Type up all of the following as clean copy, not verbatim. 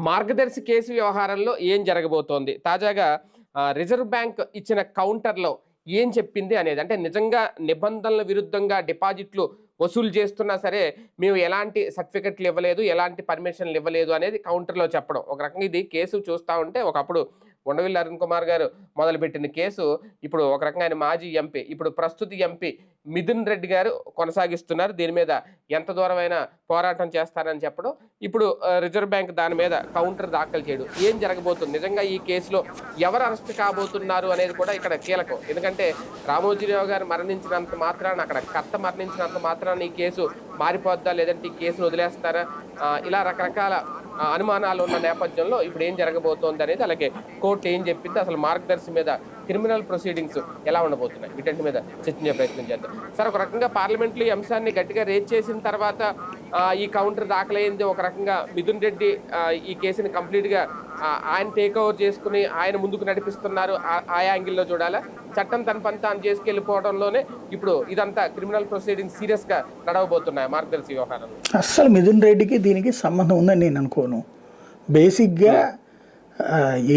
మార్గదర్శి case వ్యవహారంలో ఏం జరగబోతోంది? తాజాగా రిజర్వ్ బ్యాంక్ ఇచ్చిన కౌంటర్‌లో ఏం చెప్పింది అనేది. అంటే నిజంగా నిబంధనల విరుద్ధంగా డిపాజిట్లు వసూలు చేస్తున్నా సరే, మేము ఎలాంటి సర్టిఫికెట్లు ఇవ్వలేదు, ఎలాంటి పర్మిషన్లు ఇవ్వలేదు అనేది కౌంటర్‌లో చెప్పడం. ఒక రకంగా ఇది కేసు చూస్తా ఉంటే ఒకప్పుడు ఉండవిల్లి అరుణ్ కుమార్ గారు మొదలుపెట్టిన కేసు ఇప్పుడు ఒక రకంగా ఆయన మాజీ ఎంపీ, ఇప్పుడు ప్రస్తుత ఎంపీ మిథున్ రెడ్డి గారు కొనసాగిస్తున్నారు. దీని మీద ఎంత దూరమైన పోరాటం చేస్తారని చెప్పడం. ఇప్పుడు రిజర్వ్ బ్యాంక్ దాని మీద కౌంటర్ దాఖలు చేయడం. ఏం జరగబోతుంది? నిజంగా ఈ కేసులో ఎవరు అరెస్ట్ కాబోతున్నారు అనేది కూడా ఇక్కడ కీలకం. ఎందుకంటే రామోజీరావు గారు మరణించినంత మాత్రాన, అక్కడ కర్త మరణించినంత మాత్రాన ఈ కేసు మారిపోద్దా, లేదంటే ఈ కేసును వదిలేస్తారా, ఇలా రకరకాల అనుమానాలు ఉన్న నేపథ్యంలో ఇప్పుడు ఏం జరగబోతోంది అనేది, అలాగే కోర్టు ఏం చెప్పింది, అసలు మార్గదర్శి మీద క్రిమినల్ ప్రొసీడింగ్స్ ఎలా ఉండబోతున్నాయి, వీటన్నిటి మీద చర్చించే ప్రయత్నం చేద్దాం. సార్, ఒక రకంగా పార్లమెంట్లో ఈ అంశాన్ని గట్టిగా రేజ్ చేసిన తర్వాత ఈ కౌంటర్ దాఖలైంది. ఒక రకంగా మిథున్ రెడ్డి ఈ కేసుని కంప్లీట్గా ఆయన టేక్ ఓవర్ చేసుకుని ఆయన ముందుకు నడిపిస్తున్నారు. ఆ యాంగిల్లో చూడాలా, చట్టం తన పని తాను చేసుకెళ్ళిపోవడంలోనే ఇప్పుడు ఇదంతా క్రిమినల్ ప్రొసీడింగ్ సీరియస్ గా నడవబోతున్నాయి మార్గదర్శి వ్యవహారంలో. అస్సలు మిథున్ రెడ్డికి దీనికి సంబంధం ఉందని నేను అనుకోను. బేసిక్గా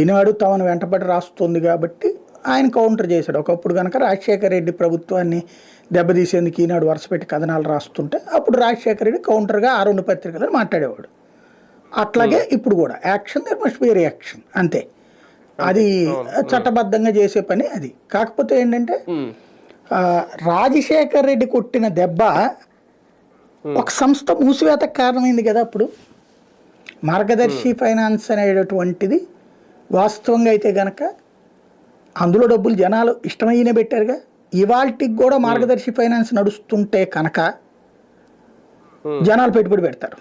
ఈనాడు తమను వెంటబడి రాస్తుంది కాబట్టి ఆయన కౌంటర్ చేశాడు. ఒకప్పుడు కనుక రాజశేఖర రెడ్డి ప్రభుత్వాన్ని దెబ్బతీసేందుకు ఈనాడు వరుసపెట్టి కథనాలు రాస్తుంటే అప్పుడు రాజశేఖర రెడ్డి కౌంటర్గా ఆ రెండు పత్రికలను మాట్లాడేవాడు. అట్లాగే ఇప్పుడు కూడా action there must be reaction, అంతే. అది చట్టబద్ధంగా చేసే పని అది. కాకపోతే ఏంటంటే రాజశేఖర్ రెడ్డి కొట్టిన దెబ్బ ఒక సంస్థ మూసివేతకు కారణమైంది కదా. అప్పుడు మార్గదర్శి ఫైనాన్స్ అనేటటువంటిది వాస్తవంగా అయితే గనక అందులో డబ్బులు జనాలు ఇష్టమయ్యనే పెట్టారుగా. ఇవాళకి కూడా మార్గదర్శి ఫైనాన్స్ నడుస్తుంటే కనుక జనాలు పెట్టుబడి పెడతారు.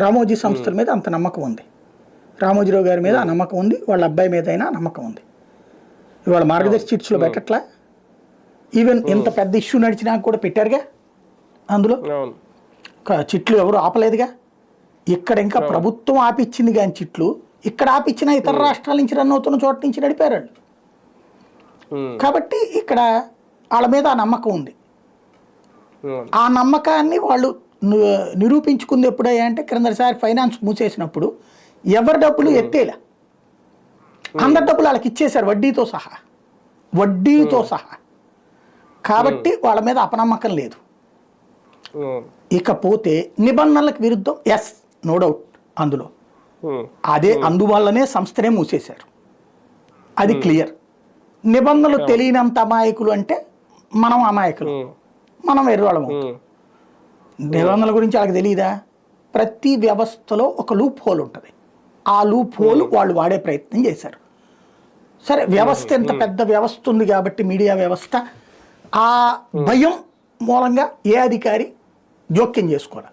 రామోజీ సంస్థల మీద అంత నమ్మకం ఉంది, రామోజీరావు గారి మీద ఆ నమ్మకం ఉంది, వాళ్ళ అబ్బాయి మీద అయినా నమ్మకం ఉంది. ఇవాళ మార్గదర్శి చిట్స్లో పెట్టట్లా. ఈవెన్ ఇంత పెద్ద ఇష్యూ నడిచినా కూడా పెట్టారుగా. అందులో చిట్లు ఎవరు ఆపలేదుగా. ఇక్కడ ఇంకా ప్రభుత్వం ఆపిచ్చింది కానీ చిట్లు ఇక్కడ ఆపిచ్చిన ఇతర రాష్ట్రాల నుంచి రన్ అవుతున్న చోట నుంచి నడిపారు. కాబట్టి ఇక్కడ వాళ్ళ మీద ఆ నమ్మకం ఉంది. ఆ నమ్మకాన్ని వాళ్ళు నిరూపించుకుంది ఎప్పుడయ్యా అంటే క్రిందసారి ఫైనాన్స్ మూసేసినప్పుడు ఎవరి డబ్బులు ఎత్తేలా, అందరి డబ్బులు వాళ్ళకి ఇచ్చేశారు వడ్డీతో సహా. కాబట్టి వాళ్ళ మీద అపనమ్మకం లేదు. ఇకపోతే నిబంధనలకు విరుద్ధం, ఎస్, నో డౌట్. అందులో అదే అందువల్లనే సంస్థనే మూసేశారు, అది క్లియర్. నిబంధనలు తెలియనంత అమాయకులు అంటే మనం అమాయకులు, మనం ఎర్రవాళ్ళము. నిబంధనల గురించి వాళ్ళకి తెలియదా? ప్రతి వ్యవస్థలో ఒక లూప్ హోల్ ఉంటుంది. ఆ లూప్ హోల్ వాళ్ళు వాడే ప్రయత్నం చేశారు. సరే, వ్యవస్థ ఎంత పెద్ద వ్యవస్థ ఉంది కాబట్టి మీడియా వ్యవస్థ, ఆ భయం మూలంగా ఏ అధికారి జోక్యం చేసుకోవాలి.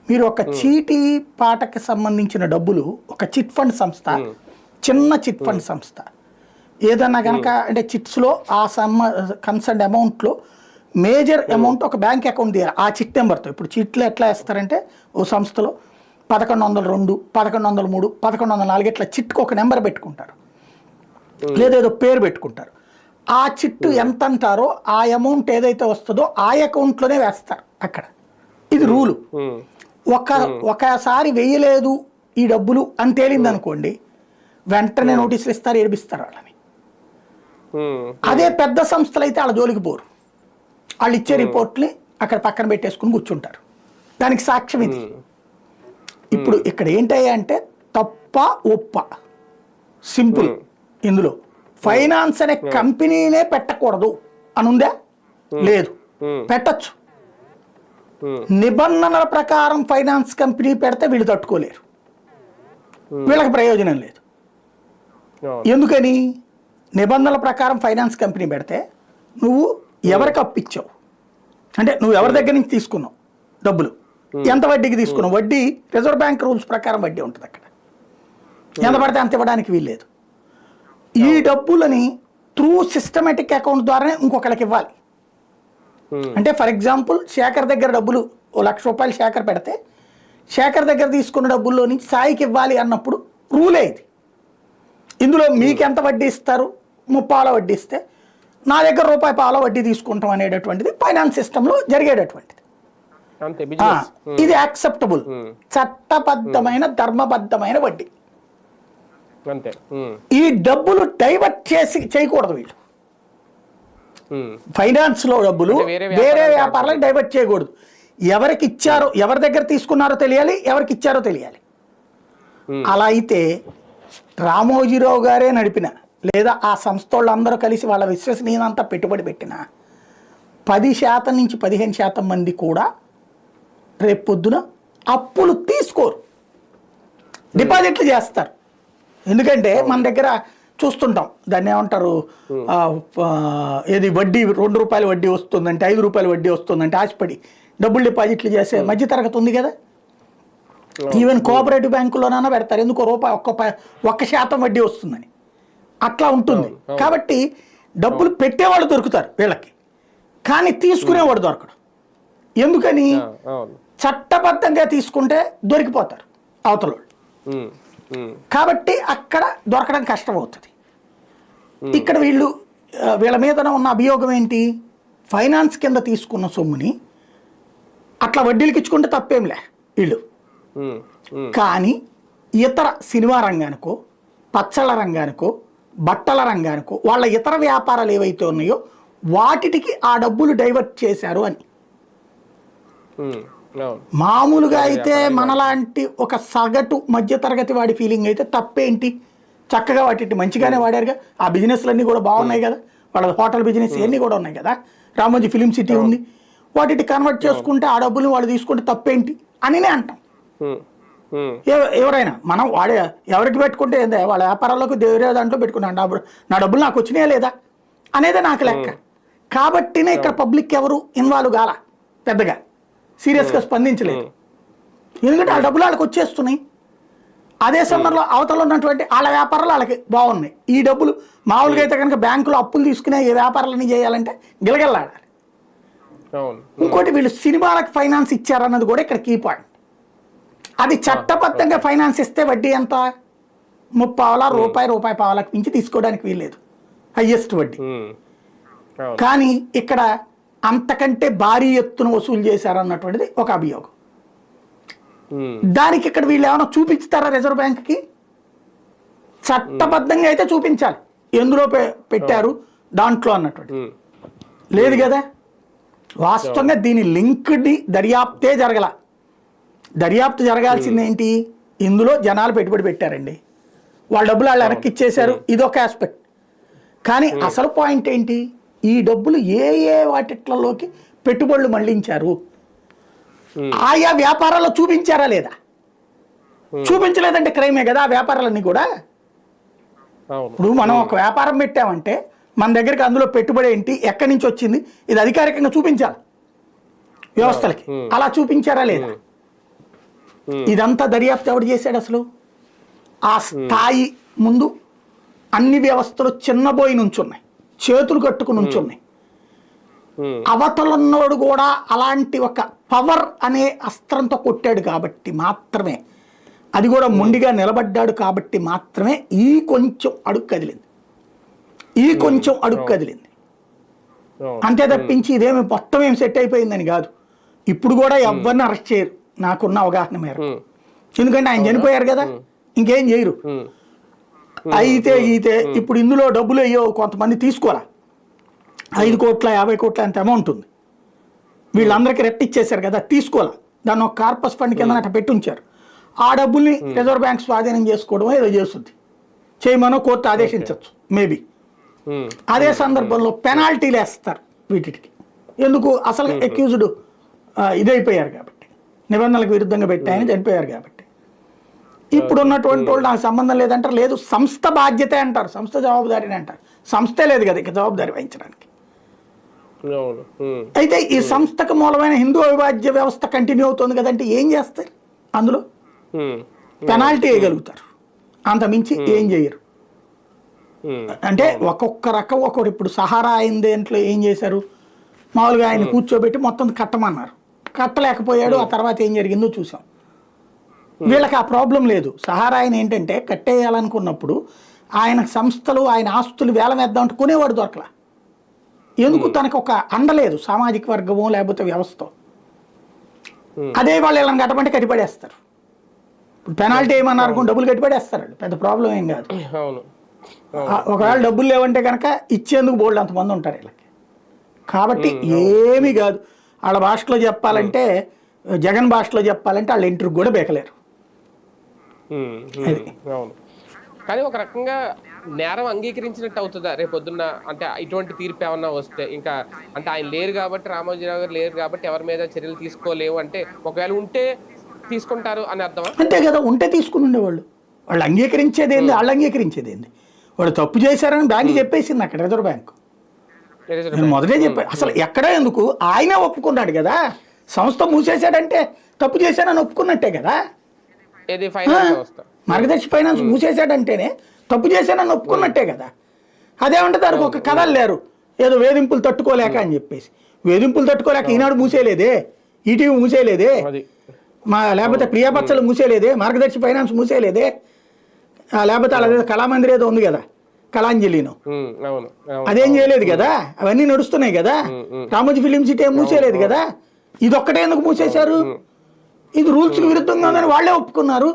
మీరు ఒక చీటీ పాటకి సంబంధించిన డబ్బులు ఒక చిట్ ఫండ్ సంస్థ, చిన్న చిట్ ఫండ్ సంస్థ ఏదన్నా కనుక అంటే చిట్స్లో ఆ కన్సర్న్ అమౌంట్లో మేజర్ అమౌంట్ ఒక బ్యాంక్ అకౌంట్ తీయాలి ఆ చిట్ నెంబర్తో. ఇప్పుడు చిట్లు ఎట్లా వేస్తారంటే ఓ సంస్థలో 1102, 1103, 1104 ఇట్లా చిట్కు ఒక నెంబర్ పెట్టుకుంటారు, లేదేదో పేరు పెట్టుకుంటారు. ఆ చిట్టు ఎంత అంటారో ఆ అమౌంట్ ఏదైతే వస్తుందో ఆ అకౌంట్లోనే వేస్తారు అక్కడ. ఇది రూలు. ఒకసారి వేయలేదు ఈ డబ్బులు అని తేలింది అనుకోండి, వెంటనే నోటీసులు ఇస్తారు, ఏడిపిస్తారు వాళ్ళని. అదే పెద్ద సంస్థలు అయితే వాళ్ళ జోలికి పోరు. వాళ్ళు ఇచ్చే రిపోర్ట్ని అక్కడ పక్కన పెట్టేసుకుని కూర్చుంటారు. దానికి సాక్ష్యం ఇది. ఇప్పుడు ఇక్కడ ఏంటయ్యా అంటే తప్ప ఒప్ప సింపుల్. ఇందులో ఫైనాన్స్ అనే కంపెనీనే పెట్టకూడదు అని ఉందా? లేదు, పెట్టచ్చు. నిబంధనల ప్రకారం ఫైనాన్స్ కంపెనీ పెడితే వీళ్ళు తట్టుకోలేరు, వీళ్ళకి ప్రయోజనం లేదు. ఎందుకని? నిబంధనల ప్రకారం ఫైనాన్స్ కంపెనీ పెడితే నువ్వు ఎవరికి అప్పిచ్చావు అంటే నువ్వు ఎవరి దగ్గర నుంచి తీసుకున్నావు డబ్బులు, ఎంత వడ్డీకి తీసుకున్నావు, వడ్డీ రిజర్వ్ బ్యాంక్ రూల్స్ ప్రకారం వడ్డీ ఉంటుంది అక్కడ. ఎంత పడితే అంత ఇవ్వడానికి వీల్లేదు. ఈ డబ్బులని త్రూ సిస్టమేటిక్ అకౌంట్ ద్వారానే ఇంకొకరికి ఇవ్వాలి. అంటే ఫర్ ఎగ్జాంపుల్ శేఖర్ దగ్గర డబ్బులు ₹1,00,000 శేఖర్ పెడితే శేఖర్ దగ్గర తీసుకున్న డబ్బుల్లో నుంచి సాయికి ఇవ్వాలి అన్నప్పుడు రూలే ఇది. ఇందులో మీకు ఎంత వడ్డీ ఇస్తారు? 30 వడ్డీ ఇస్తే నా దగ్గర ₹1 వడ్డీ తీసుకుంటాం అనేటటువంటిది ఫైనాన్స్ సిస్టంలో జరిగేటటువంటిది. అంతే ఆ, బిజినెస్. ఇది యాక్సెప్టబుల్, చట్టబద్ధమైన ధర్మబద్ధమైన వడ్డీ. అంతే. ఈ డబ్బులు డైవర్ట్ చేయకూడదు వీళ్ళు. ఫైనాన్స్ లో డబ్బులు అంటే వేరే వేరే వ్యాపారాలకు వ్యాపారాలకు డైవర్ట్ చేయకూడదు. ఎవరికి ఇచ్చారో, ఎవరి దగ్గర తీసుకున్నారో తెలియాలి, ఎవరికి ఇచ్చారో తెలియాలి. అలా అయితే రామోజీరావు గారే నడిపిన, లేదా ఆ సంస్థ వాళ్ళందరూ కలిసి వాళ్ళ విశ్వసనీయత పెట్టుబడి పెట్టిన 10% నుంచి 15% మంది కూడా రేపు పొద్దున అప్పులు తీసుకోరు, డిపాజిట్లు చేస్తారు. ఎందుకంటే మన దగ్గర చూస్తుంటాం, దాన్ని ఏమంటారు, ఏది వడ్డీ ₹2 వడ్డీ వస్తుందంటే, ₹5 వడ్డీ వస్తుందంటే ఆశపడి డబ్బులు డిపాజిట్లు చేసే మధ్యతరగతి ఉంది కదా. ఈవెన్ కోఆపరేటివ్ బ్యాంకులోనైనా పెడతారు, ఎందుకో ₹1% వడ్డీ వస్తుందని. అట్లా ఉంటుంది. కాబట్టి డబ్బులు పెట్టేవాళ్ళు దొరుకుతారు వీళ్ళకి, కానీ తీసుకునేవాడు దొరకడు. ఎందుకని? చట్టబద్ధంగా తీసుకుంటే దొరికిపోతారు అవతల వాళ్ళు. కాబట్టి అక్కడ దొరకడం కష్టం అవుతుంది. ఇక్కడ వీళ్ళ మీద ఉన్న అభియోగం ఏంటి? ఫైనాన్స్ కింద తీసుకున్న సొమ్ముని అట్లా వడ్డీలకి ఇచ్చుకుంటే తప్పేంలే వీళ్ళు, కానీ ఇతర సినిమా రంగానికో, పచ్చళ్ళ రంగానికో, బట్టల రంగానికో, వాళ్ళ ఇతర వ్యాపారాలు ఏవైతే ఉన్నాయో వాటికి ఆ డబ్బులు డైవర్ట్ చేశారు అని. మామూలుగా అయితే మనలాంటి ఒక సగటు మధ్యతరగతి వాడి ఫీలింగ్ అయితే తప్పేంటి, చక్కగా వాటి మంచిగానే వాడారుగా, ఆ బిజినెస్లన్నీ కూడా బాగున్నాయి కదా, వాళ్ళ హోటల్ బిజినెస్ ఇవన్నీ కూడా ఉన్నాయి కదా, రామోజీ ఫిలిం సిటీ ఉంది, వాటిని కన్వర్ట్ చేసుకుంటే ఆ డబ్బులు వాళ్ళు తీసుకుంటే తప్పేంటి అనినే అంటాం. ఎవరైనా మనం ఎవరికి పెట్టుకుంటే ఏందా, వాళ్ళ వ్యాపారాల్లోకి వేరే దాంట్లో పెట్టుకున్నాను, నా డబ్బులు నాకు వచ్చినాయా లేదా అనేది నాకు లెక్క. కాబట్టినే ఇక్కడ పబ్లిక్ ఎవరు ఇన్వాల్వ్ కాల, పెద్దగా సీరియస్గా స్పందించలేదు. ఎందుకంటే వాళ్ళ డబ్బులు వాళ్ళకి వచ్చేస్తున్నాయి. అదే సమయంలో అవతల ఉన్నటువంటి వాళ్ళ వ్యాపారాలు వాళ్ళకి బాగున్నాయి. ఈ డబ్బులు మామూలుగా అయితే కనుక బ్యాంకులో అప్పులు తీసుకునే ఏ వ్యాపారాలన్నీ చేయాలంటే గిలగల్లాడాలి. ఇంకోటి వీళ్ళు సినిమాలకు ఫైనాన్స్ ఇచ్చారన్నది కూడా ఇక్కడ కీ పాయింట్. అది చట్టబద్ధంగా ఫైనాన్స్ ఇస్తే వడ్డీ ఎంత? ₹30 మించి తీసుకోవడానికి వీల్లేదు, హయ్యెస్ట్ వడ్డీ. కానీ ఇక్కడ అంతకంటే భారీ ఎత్తున వసూలు చేశారన్నటువంటిది ఒక అభియోగం. దానికి ఇక్కడ వీళ్ళు ఏమైనా చూపించుతారా రిజర్వ్ బ్యాంక్కి? చట్టబద్ధంగా అయితే చూపించాలి, ఎందులో పెట్టారు దాంట్లో అన్నటువంటి లేదు కదా. వాస్తవంగా దీని లింక్డ్ దర్యాప్తే జరగల. దర్యాప్తు జరగాల్సింది ఏంటి? ఇందులో జనాలు పెట్టుబడి పెట్టారండి, వాళ్ళ డబ్బులు వాళ్ళు వెనక్కి ఇచ్చేశారు, ఇదొక ఆస్పెక్ట్. కానీ అసలు పాయింట్ ఏంటి? ఈ డబ్బులు ఏ వాటిట్లలోకి పెట్టుబడులు మళ్లించారు, ఆయా వ్యాపారాల్లో చూపించారా లేదా? చూపించలేదంటే క్రైమే కదా ఆ వ్యాపారాలన్నీ కూడా. ఇప్పుడు మనం ఒక వ్యాపారం పెట్టామంటే మన దగ్గరికి అందులో పెట్టుబడి ఏంటి, ఎక్కడి నుంచి వచ్చింది, ఇది అధికారికంగా చూపించాలి వ్యవస్థలకి. అలా చూపించారా లేదా? ఇదంతా దర్యాప్తు ఎవడు చేశాడు అసలు? ఆ స్థాయి ముందు అన్ని వ్యవస్థలు చిన్నబోయి నుంచున్నాయి, చేతులు కట్టుకుని నుంచున్నాయి. అవతలన్నోడు కూడా అలాంటి ఒక పవర్ అనే అస్త్రంతో కొట్టాడు కాబట్టి మాత్రమే, అది కూడా మొండిగా నిలబడ్డాడు కాబట్టి మాత్రమే ఈ కొంచెం అడుగు కదిలింది, అంతే తప్పించి ఇదేమి మొత్తం ఏం సెట్ అయిపోయిందని కాదు. ఇప్పుడు కూడా ఎవరిని అరెస్ట్ చేయరు నాకున్న అవగాహన మేరకు, ఎందుకంటే ఆయన చనిపోయారు కదా, ఇంకేం చేయరు. అయితే ఇప్పుడు ఇందులో డబ్బులు అయ్యో కొంతమంది తీసుకోరా, 5 కోట్ల 50 కోట్ల అంత అమౌంట్ ఉంది, వీళ్ళందరికీ రెట్టిచ్చేశారు కదా, తీసుకోవాలా, దాన్ని ఒక కార్పస్ ఫండ్ కింద అట్లా పెట్టి ఉంచారు. ఆ డబ్బుల్ని రిజర్వ్ బ్యాంక్ స్వాధీనం చేసుకోవడం ఏదో చేస్తుంది, చేయమనో కోర్టు ఆదేశించవచ్చు మేబీ. అదే సందర్భంలో పెనాల్టీలు వేస్తారు వీటికి, ఎందుకు? అసలు అక్యూజ్డ్ ఇదైపోయారు కాబట్టి, నిబంధనలకు విరుద్ధంగా పెట్టాయని చనిపోయారు కాబట్టి. ఇప్పుడు ఉన్నటువంటి వాళ్ళు నాకు సంబంధం లేదంటారు, లేదు సంస్థ బాధ్యత అంటారు, సంస్థ జవాబుదారిని అంటారు. సంస్థే లేదు కదా ఇక జవాబుదారి వహించడానికి. అయితే ఈ సంస్థకు మూలమైన హిందూ అవిభాజ్య వ్యవస్థ కంటిన్యూ అవుతుంది కదంటే ఏం చేస్తారు? అందులో పెనాల్టీ వేయగలుగుతారు, అంత మించి ఏం చేయరు. అంటే ఒక్కొక్క రకం ఒకటి. ఇప్పుడు సహారా అయిన దేంట్లో ఏం చేశారు? మామూలుగా ఆయన కూర్చోబెట్టి మొత్తం కట్టమన్నారు, కట్టలేకపోయాడు, ఆ తర్వాత ఏం జరిగిందో చూసాం. వీళ్ళకి ఆ ప్రాబ్లం లేదు. సహారా ఆయన ఏంటంటే కట్టేయాలనుకున్నప్పుడు ఆయన సంస్థలు, ఆయన ఆస్తులు వేలం వేద్దామంటే కొనేవాడు దొరకలా. ఎందుకు? తనకు ఒక అండలేదు, సామాజిక వర్గమో లేకపోతే వ్యవస్థ. అదే వాళ్ళు వీళ్ళని కట్టమంటే కట్టిపడేస్తారు. ఇప్పుడు పెనాల్టీ ఏమన్నారు అనుకోండి, డబ్బులు కట్టిపడేస్తారు వాళ్ళు, పెద్ద ప్రాబ్లం ఏం కాదు. అవును. ఒకవేళ డబ్బులు లేవంటే కనుక ఇచ్చేందుకు బోల్డ్ అంతమంది ఉంటారు వీళ్ళకి. కాబట్టి ఏమీ కాదు. వాళ్ళ భాషలో చెప్పాలంటే, జగన్ భాషలో చెప్పాలంటే వాళ్ళ ఇంటర్వ్యూ కూడా బేకలేరు. అవును. కానీ ఒక రకంగా నేరం అంగీకరించినట్టు అవుతుందా రేపొద్దున్న? అంటే ఇటువంటి తీర్పు ఏమన్నా వస్తే ఇంకా, అంటే ఆయన లేరు కాబట్టి, రామోజీరావు గారు లేరు కాబట్టి ఎవరి మీద చర్యలు తీసుకోలేవు అంటే, ఒకవేళ ఉంటే తీసుకుంటారు అని అర్థమా? అంతే కదా, ఉంటే తీసుకుని ఉండేవాళ్ళు. వాళ్ళు అంగీకరించేది ఏంది, వాళ్ళు అంగీకరించేది ఏంది? వాళ్ళు తప్పు చేశారని బ్యాంక్ చెప్పేసింది అక్కడ, రిజర్వ్ బ్యాంక్. నేను మొదటే చెప్పాను, అసలు ఎక్కడ ఎందుకు, ఆయనే ఒప్పుకున్నాడు కదా. సంస్థ మూసేశాడంటే తప్పు చేశానని ఒప్పుకున్నట్టే కదా. మార్గదర్శి ఫైనాన్స్ మూసేశాడంటేనే తప్పు చేశానని ఒప్పుకున్నట్టే కదా. అదేమంటే దానికి ఒక కథలు లేరు, ఏదో వేధింపులు తట్టుకోలేక అని చెప్పేసి. వేధింపులు తట్టుకోలేక ఈనాడు మూసేయలేదే, ఈటీవీ మూసేయలేదే, లేకపోతే ప్రియాపచ్చలు మూసేయలేదే, మార్గదర్శి ఫైనాన్స్ మూసేయలేదే, లేకపోతే అలాగే కళామందిర్ ఏదో ఉంది కదా, కళాంజలిను, అదేం చేయలేదు కదా. అవన్నీ నడుస్తున్నాయి కదా. రామోజీ ఫిలిం సిటీ ఏం మూసేయలేదు కదా. ఇదొక్కటే ఎందుకు మూసేశారు? ఇది రూల్స్కి విరుద్ధంగా ఉందని వాళ్ళే ఒప్పుకున్నారు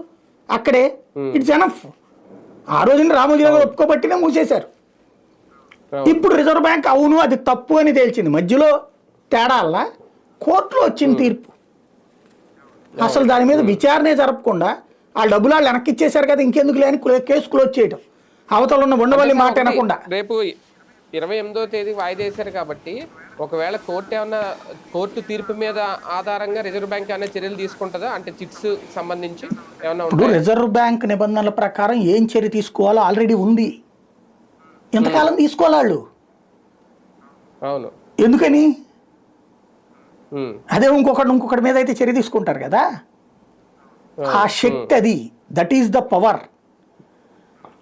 అక్కడే. It's enough. ఆ రోజున రామోజీరావు ఒప్పుకోబట్టినే మూసేశారు. ఇప్పుడు రిజర్వ్ బ్యాంక్ అవును అది తప్పు అని తేల్చింది. మధ్యలో తేడాల్లా కోర్టులో వచ్చిన తీర్పు. అసలు దాని మీద విచారణే జరపకుండా వాళ్ళ డబ్బులు వాళ్ళు వెనక్కి ఇచ్చేశారు కదా, ఇంకెందుకు లేని కేసు క్లోజ్ చేయడం. అవతల ఉన్న ఉండవల్లి మాట అనకుండా. రేపు 28వ తేదీ వాయిదా వేశారు కాబట్టి, ఒకవేళ కోర్టు తీర్పు మీద ఆధారంగా రిజర్వ్ బ్యాంక్ ఏమైనా చర్యలు తీసుకుంటుందా? అంటే చిట్స్ సంబంధించి ఏమన్నా? ఇప్పుడు రిజర్వ్ బ్యాంక్ నిబంధనల ప్రకారం ఏం చర్య తీసుకోవాలో ఆల్రెడీ ఉంది. ఎంతకాలం తీసుకోవాలి వాళ్ళు? అవును. ఎందుకని? అదే ఇంకొకటి మీద అయితే చర్య తీసుకుంటారు కదా. ఆ శక్తి అది, దట్ ఈస్ ద పవర్.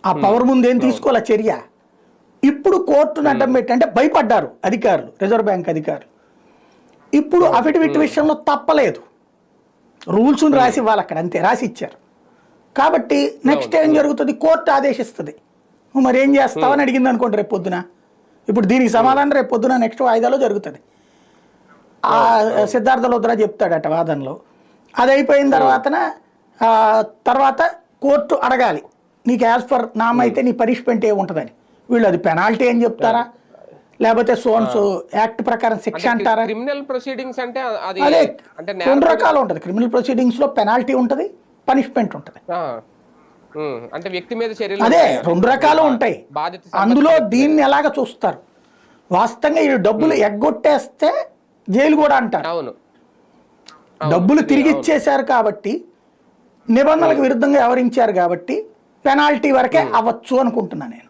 ఆ పవర్ ముందు ఏం తీసుకోవాలి చర్య. ఇప్పుడు కోర్టును అడ్డం పెట్టి, అంటే భయపడ్డారు అధికారులు, రిజర్వ్ బ్యాంక్ అధికారులు. ఇప్పుడు అఫిడవిట్ విషయంలో తప్పలేదు, రూల్స్ రాసి ఇవ్వాలి అక్కడ, అంతే రాసి ఇచ్చారు. కాబట్టి నెక్స్ట్ ఏం జరుగుతుంది, కోర్టు ఆదేశిస్తుంది. మరి ఏం చేస్తావని అడిగింది అనుకోండి రేపు పొద్దున. ఇప్పుడు దీనికి సమాధానం రేపు పొద్దున నెక్స్ట్ వాయిదాలో జరుగుతుంది. ఆ సిద్ధార్థ లోద్రా చెప్తాడట వాదనలో. అది అయిపోయిన తర్వాత కోర్టు అడగాలి, నీకు యాజ్ పర్ నామ్ అయితే నీ పనిష్మెంట్ ఏముంటుందని. వీళ్ళు అది పెనాల్టీ అని చెప్తారా, లేకపోతే సోన్స్ యాక్ట్ ప్రకారం శిక్ష అంటారా? క్రిమినల్ ప్రొసీడింగ్స్ అంటే అదే రెండు రకాలు ఉంటుంది. క్రిమినల్ ప్రొసీడింగ్స్ లో పెనాల్టీ ఉంటుంది, పనిష్మెంట్ ఉంటుంది. అంటే వ్యక్తి మీద చర్యలు, అదే రెండు రకాలు ఉంటాయి. అందులో దీన్ని ఎలాగ చూస్తారు, వాస్తవంగా ఈ డబ్బులు ఎగ్గొట్టేస్తే జైలు కూడా అంటారు. అవును, డబ్బులు తిరిగి ఇచ్చేశారు కాబట్టి, నిబంధనలకు విరుద్ధంగా వ్యవహరించారు కాబట్టి పెనాల్టీ వరకే అవ్వచ్చు అనుకుంటున్నా నేను.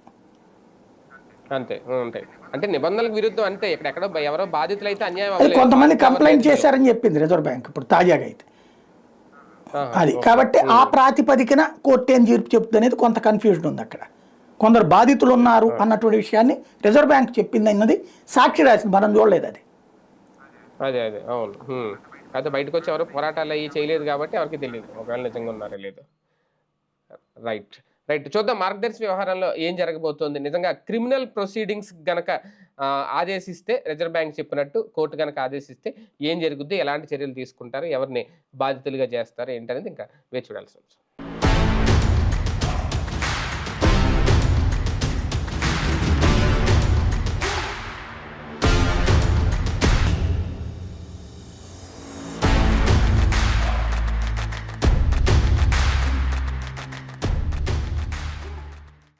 అంతే ఉంటాయి. అంటే నిబంధనలకు విరుద్ధం అంటే ఎక్కడెక్కడో ఎవరో బాధితులు అయితే అన్యాయం, కొంతమంది కంప్లైంట్ చేశారని చెప్పింది రిజర్వ్ బ్యాంక్ ఇప్పుడు తాజాగా అయితే. అది కాబట్టి ఆ ప్రాతిపదికన కోర్టు ఏం తీర్పు చెప్తుంది అనేది కొంత కన్ఫ్యూజన్ ఉంది అక్కడ. కొందరు బాధితులు ఉన్నారు అన్నటువంటి విషయాన్ని రిజర్వ్ బ్యాంక్ చెప్పింది అన్నది సాక్షి రాసింది, మనం చూడలేదు అది. అదే అవును. అయితే బయటకు వచ్చి ఎవరు పోరాటాలు అయ్యి చేయలేదు కాబట్టి ఎవరికి తెలియదు ఒకవేళ నిజంగా ఉన్నారో లేదు. రైట్. చూద్దాం మార్గదర్శి వ్యవహారంలో ఏం జరగబోతోంది. నిజంగా క్రిమినల్ ప్రొసీడింగ్స్ గనక ఆదేశిస్తే, రిజర్వ్ బ్యాంక్ చెప్పినట్టు కోర్టు గనక ఆదేశిస్తే ఏం జరుగుద్ది, ఎలాంటి చర్యలు తీసుకుంటారు, ఎవరిని బాధితులుగా చేస్తారు ఏంటనేది ఇంకా వేచి చూడాల్సి ఉంది.